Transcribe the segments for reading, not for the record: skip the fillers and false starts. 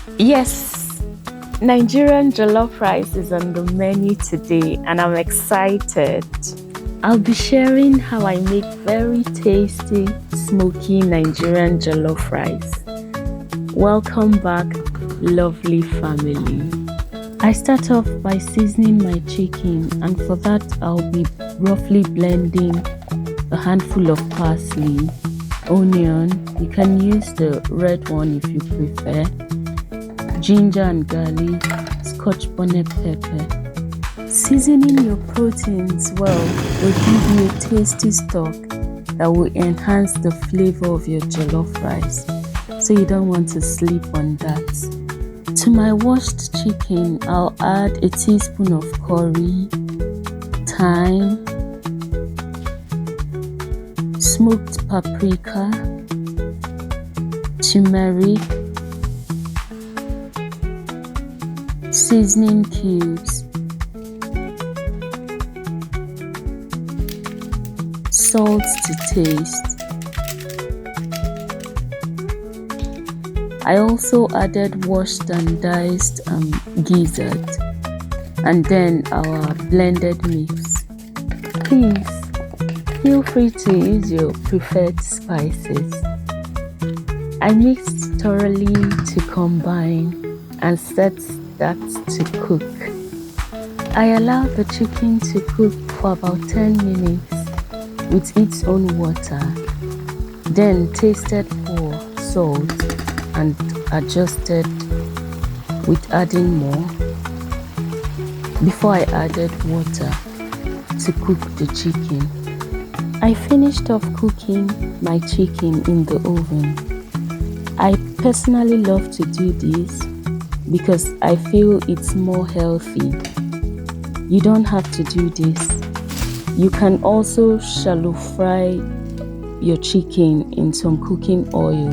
Yes, Nigerian jollof rice is on the menu today and I'm excited. I'll be sharing how I make very tasty, smoky Nigerian jollof rice. Welcome back, lovely family. I start off by seasoning my chicken, and for that I'll be roughly blending a handful of parsley, onion, you can use the red one if you prefer, ginger and garlic, Scotch bonnet pepper. Seasoning your proteins well will give you a tasty stock that will enhance the flavor of your jollof rice, so you don't want to sleep on that. To my washed chicken, I'll add a teaspoon of curry, thyme, smoked paprika, turmeric, seasoning cubes, salt to taste. I also added washed and diced gizzard, and then our blended mix. Please feel free to use your preferred spices. I mixed thoroughly to combine and set that to cook. I allowed the chicken to cook for about 10 minutes with its own water, then tasted for salt and adjusted with adding more before I added water to cook the chicken. I finished off cooking my chicken in the oven. I personally love to do this because I feel it's more healthy. You don't have to do this. You can also shallow fry your chicken in some cooking oil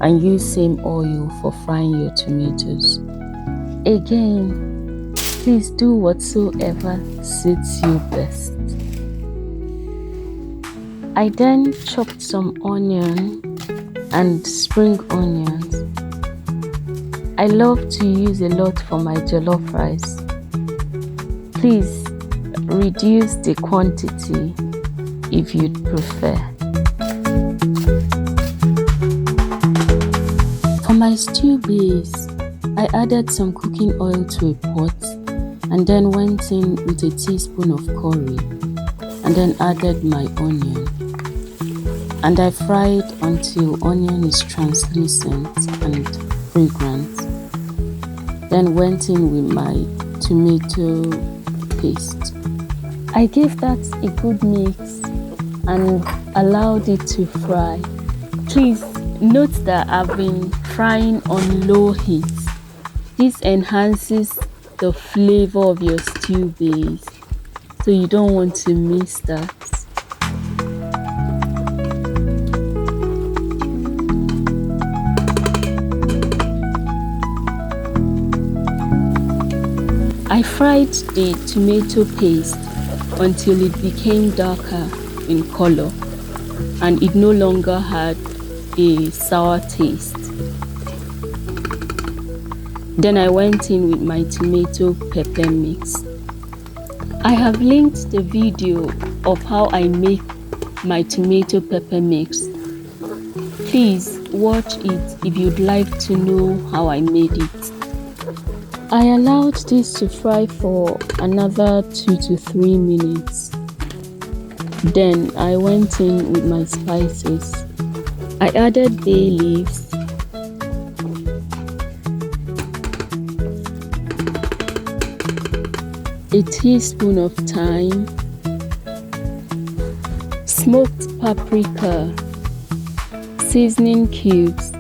and use same oil for frying your tomatoes. Again, please do whatsoever suits you best. I then chopped some onion and spring onions. I love to use a lot for my jollof rice. Please reduce the quantity if you'd prefer. For my stew base, I added some cooking oil to a pot and then went in with a teaspoon of curry and then added my onion. And I fried until onion is translucent and fragrant. Then went in with my tomato paste. I gave that a good mix and allowed it to fry. Please note that I've been frying on low heat. This enhances the flavor of your stew base, so you don't want to miss that. I fried the tomato paste until it became darker in color and it no longer had a sour taste. Then I went in with my tomato pepper mix. I have linked the video of how I make my tomato pepper mix. Please watch it if you'd like to know how I made it. I allowed this to fry for another 2 to 3 minutes. Then I went in with my spices. I added bay leaves, a teaspoon of thyme, smoked paprika, seasoning cubes,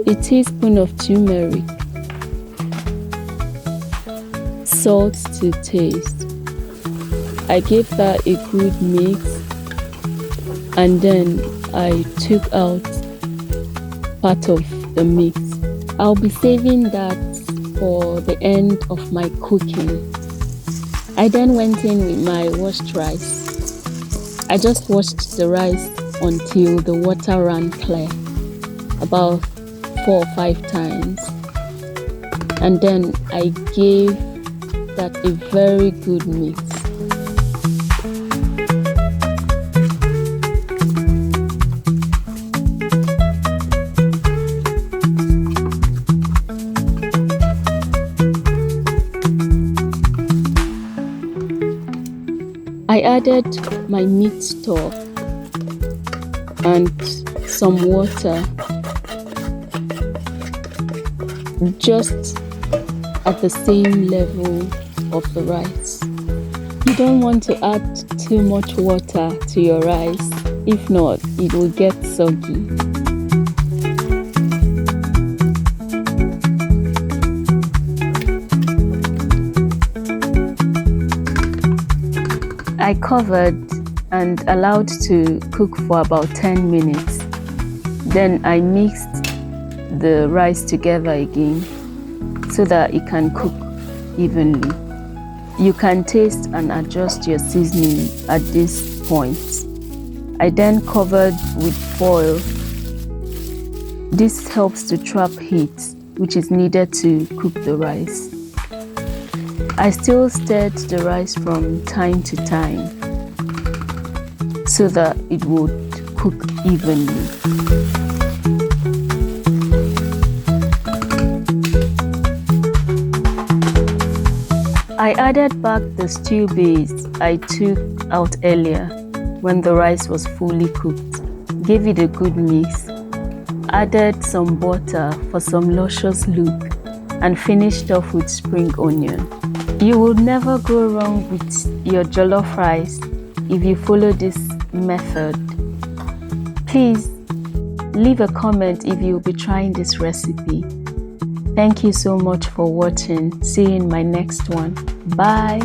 a teaspoon of turmeric, salt to taste. I gave that a good mix and then I took out part of the mix. I'll be saving that for the end of my cooking. I then went in with my washed rice. I just washed the rice until the water ran clear, about 4 or 5 times. And then I gave that a very good mix. I added my meat stock and some water, just at the same level of the rice. You don't want to add too much water to your rice, if not, it will get soggy. I covered and allowed to cook for about 10 minutes. Then I mixed the rice together again so that it can cook evenly. You can taste and adjust your seasoning at this point. I then covered with foil. This helps to trap heat, which is needed to cook the rice. I still stirred the rice from time to time so that it would cook evenly. I added back the stew base I took out earlier when the rice was fully cooked. Gave it a good mix. Added some butter for some luscious look and finished off with spring onion. You will never go wrong with your jollof rice if you follow this method. Please leave a comment if you'll be trying this recipe. Thank you so much for watching. See you in my next one. Bye.